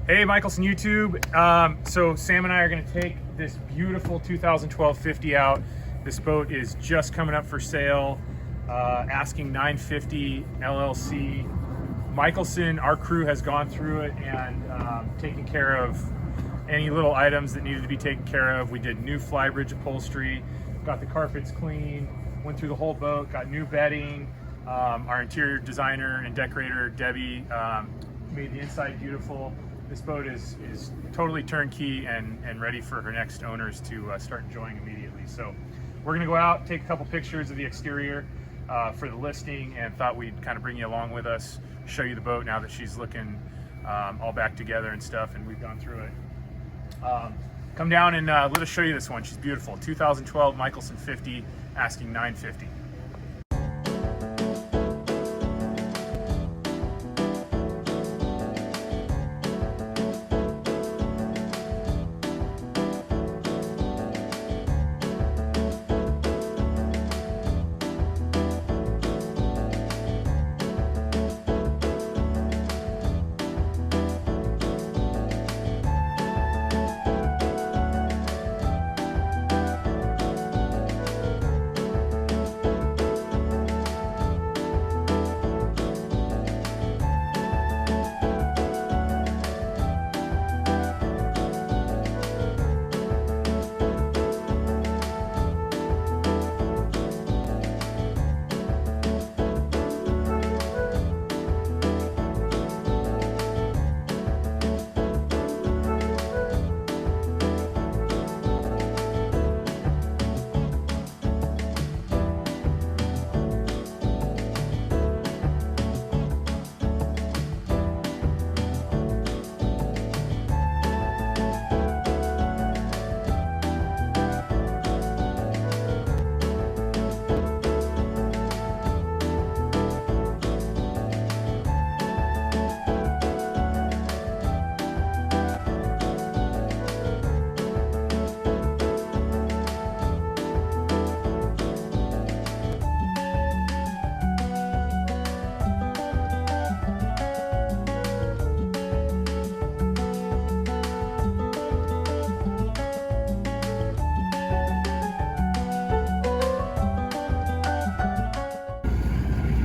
Hey, Mikelson YouTube. So Sam and I are going to take this beautiful 2012 50 out. This boat is just coming up for sale, asking $950 LLC. Mikelson, our crew has gone through it and taken care of any little items that needed to be taken care of. We did new flybridge upholstery, got the carpets clean, went through the whole boat, got new bedding. Our interior designer and decorator, Debbie, made the inside beautiful. This boat is totally turnkey and ready for her next owners to start enjoying immediately. So we're gonna go out, take a couple pictures of the exterior for the listing, and thought we'd kind of bring you along with us, show you the boat now that she's looking all back together and stuff, and we've gone through it. Come down and let us show you this one. She's beautiful. 2012 Mikelson 50, asking $950.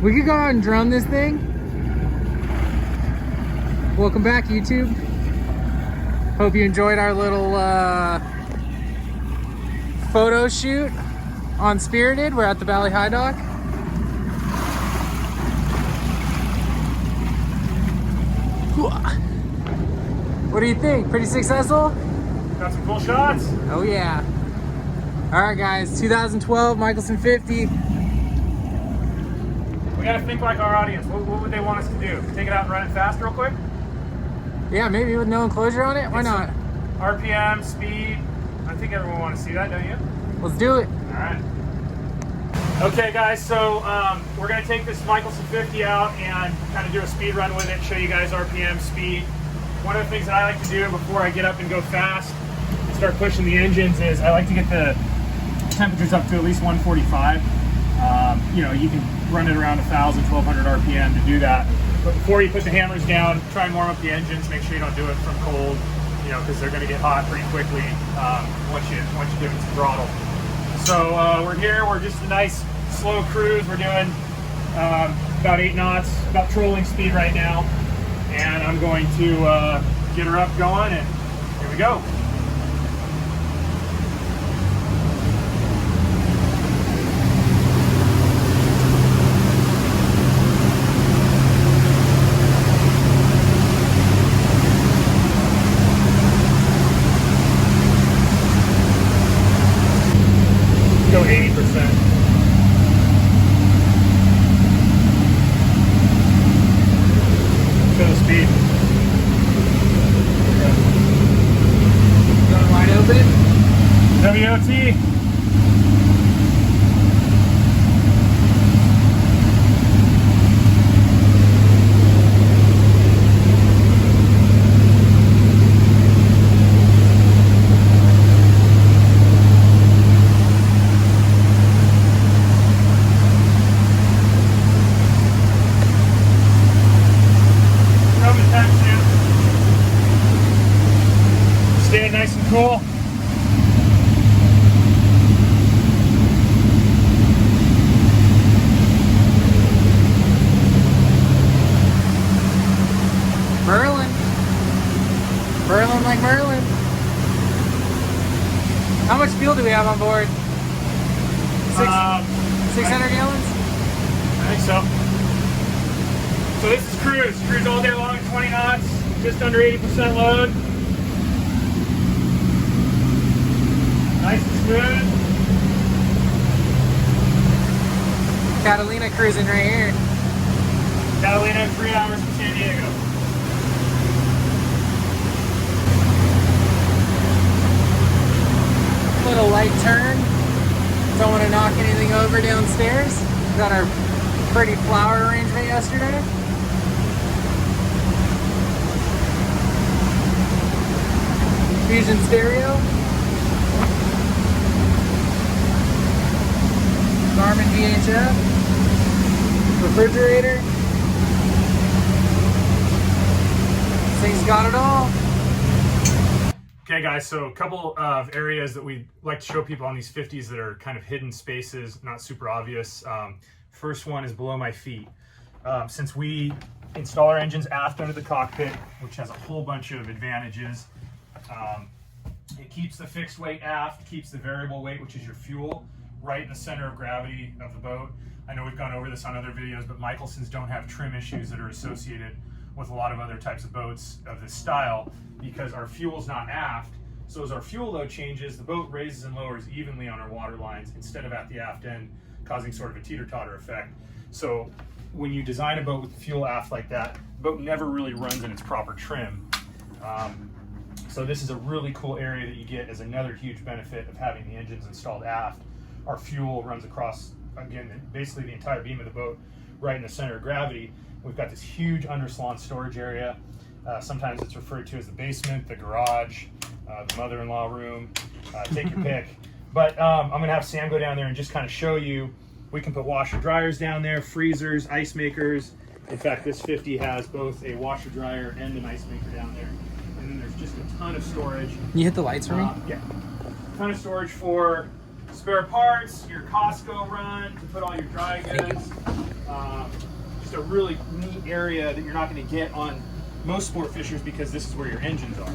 We could go out and drone this thing. Welcome back, YouTube. Hope you enjoyed our little photo shoot on Spirited. We're at the Valley High Dock. What do you think? Pretty successful? Got some cool shots. Oh yeah. All right, guys. 2012 Mikelson 50. We gotta think like our audience. What would they want us to do? Take it out and run it fast real quick? Yeah, maybe with no enclosure on it. Why not? RPM, speed. I think everyone wants to see that, don't you? Let's do it. All right. Okay, guys, so we're gonna take this Mikelson 50 out and kind of do a speed run with it, show you guys RPM, speed. One of the things that I like to do before I get up and go fast and start pushing the engines is I like to get the temperatures up to at least 145. You know, you can run it around 1,000, 1,200 RPM to do that. But before you put the hammers down, try and warm up the engines. Make sure you don't do it from cold, you know, because they're going to get hot pretty quickly once you give it some throttle. So we're here. We're just a nice slow cruise. We're doing about 8 knots, about trolling speed right now. And I'm going to get her up going, and here we go. Go 80%. Show the speed. Yeah. Cool. Merlin. Merlin like Merlin. How much fuel do we have on board? 600 gallons? I think so. So this is cruise. Cruise all day long, 20 knots, just under 80% load. Nice and smooth. Catalina cruising right here. Catalina, 3 hours from San Diego. Little light turn. Don't want to knock anything over downstairs. Got our pretty flower arrangement yesterday. Fusion stereo. Garmin VHF. Refrigerator. This thing's got it all. Okay guys, so a couple of areas that we like to show people on these 50s that are kind of hidden spaces, not super obvious. First one is below my feet. Since we install our engines aft under the cockpit, which has a whole bunch of advantages, it keeps the fixed weight aft, keeps the variable weight, which is your fuel, right in the center of gravity of the boat. I know we've gone over this on other videos, but Michelsons don't have trim issues that are associated with a lot of other types of boats of this style, because our fuel's not aft. So as our fuel load changes, the boat raises and lowers evenly on our water lines instead of at the aft end, causing sort of a teeter-totter effect. So when you design a boat with fuel aft like that, the boat never really runs in its proper trim. So this is a really cool area that you get as another huge benefit of having the engines installed aft. Our fuel runs across, again, basically the entire beam of the boat, right in the center of gravity. We've got this huge underslung storage area. Sometimes it's referred to as the basement, the garage, the mother-in-law room, take your pick. But I'm gonna have Sam go down there and just kind of show you. We can put washer dryers down there, freezers, ice makers. In fact, this 50 has both a washer dryer and an ice maker down there. And then there's just a ton of storage. Can you hit the lights for me? Yeah. A ton of storage for spare parts, your Costco run, to put all your dry goods. Just a really neat area that you're not going to get on most Sportfishers, because this is where your engines are.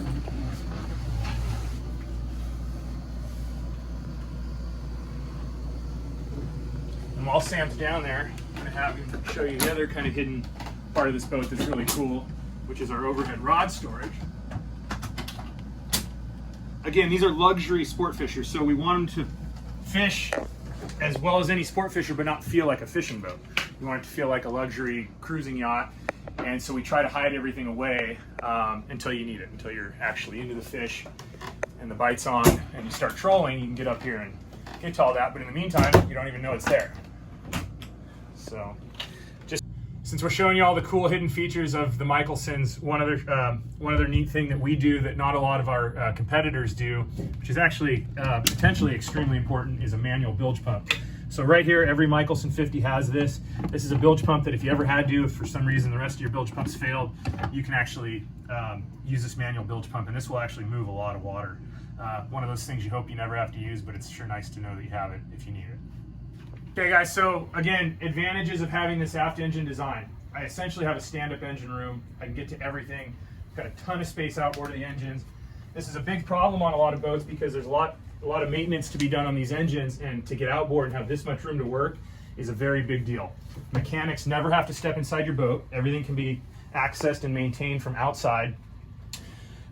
And while Sam's down there, I'm going to have him show you the other kind of hidden part of this boat that's really cool, which is our overhead rod storage. Again, these are luxury Sportfishers, so we want them to fish as well as any Sportfisher, but not feel like a fishing boat. We want it to feel like a luxury cruising yacht, and so we try to hide everything away until you need it, until you're actually into the fish and the bite's on and you start trolling. You can get up here and get to all that, but in the meantime, you don't even know it's there. So, just since we're showing you all the cool hidden features of the Michelsons, one other neat thing that we do that not a lot of our competitors do, which is actually potentially extremely important, is a manual bilge pump. So right here, every Mikelson 50 has this. This is a bilge pump that if you ever had to, if for some reason the rest of your bilge pumps failed, you can actually use this manual bilge pump, and this will actually move a lot of water. One of those things you hope you never have to use, but it's sure nice to know that you have it if you need it. Okay guys, so again, advantages of having this aft engine design. I essentially have a stand-up engine room. I can get to everything. Got a ton of space outboard of the engines. This is a big problem on a lot of boats because there's a lot of maintenance to be done on these engines, and to get outboard and have this much room to work is a very big deal. Mechanics never have to step inside your boat. Everything can be accessed and maintained from outside.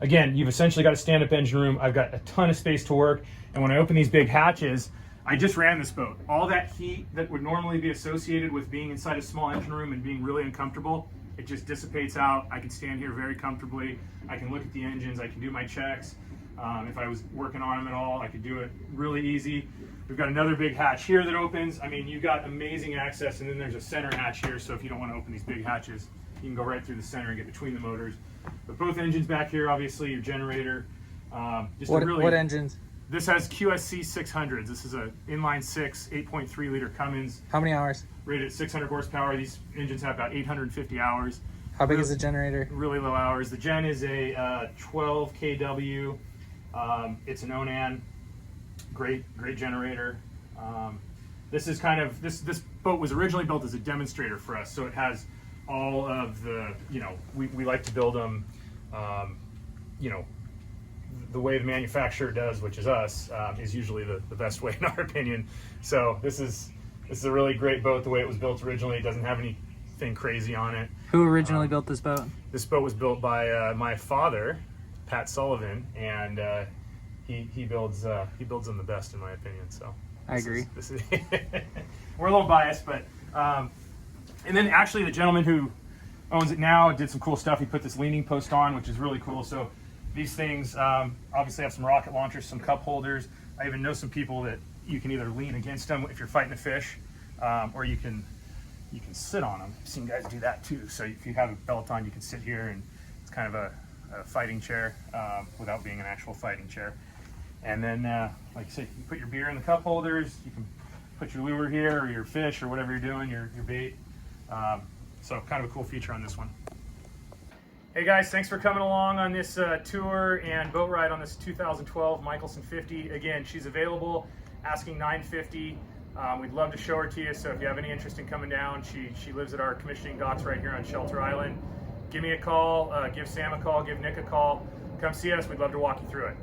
Again, you've essentially got a stand-up engine room. I've got a ton of space to work, and when I open these big hatches, I just ran this boat. All that heat that would normally be associated with being inside a small engine room and being really uncomfortable, it just dissipates out. I can stand here very comfortably. I can look at the engines. I can do my checks. If I was working on them at all, I could do it really easy. We've got another big hatch here that opens. I mean, you've got amazing access, and then there's a center hatch here, so if you don't want to open these big hatches, you can go right through the center and get between the motors. But both engines back here, obviously, your generator. What engines? This has QSC 600s. This is a inline 6, 8.3 liter Cummins. How many hours? Rated at 600 horsepower. These engines have about 850 hours. How big is the generator? Really low hours. The gen is a 12 kW It's an Onan, great generator. This is kind of, this boat was originally built as a demonstrator for us, so it has all of the, we like to build them, the way the manufacturer does, which is us, is usually the best way in our opinion. So this is a really great boat the way it was built originally. It doesn't have anything crazy on it. Who originally built this boat? This boat was built by my father, Pat Sullivan, and he builds them the best in my opinion. So I agree. This is we're a little biased, but and then actually the gentleman who owns it now did some cool stuff. He put this leaning post on, which is really cool. So these things obviously have some rocket launchers, some cup holders. I even know some people that you can either lean against them if you're fighting a fish, or you can sit on them. I've seen guys do that too. So if you have a belt on, you can sit here, and it's kind of a fighting chair without being an actual fighting chair. And then, like I said, you put your beer in the cup holders. You can put your lure here, or your fish, or whatever you're doing, your bait. So kind of a cool feature on this one. Hey guys, thanks for coming along on this tour and boat ride on this 2012 Mikelson 50. Again, she's available, asking $950. We'd love to show her to you, so if you have any interest in coming down, she lives at our commissioning docks right here on Shelter Island. Give me a call, give Sam a call, give Nick a call. Come see us, we'd love to walk you through it.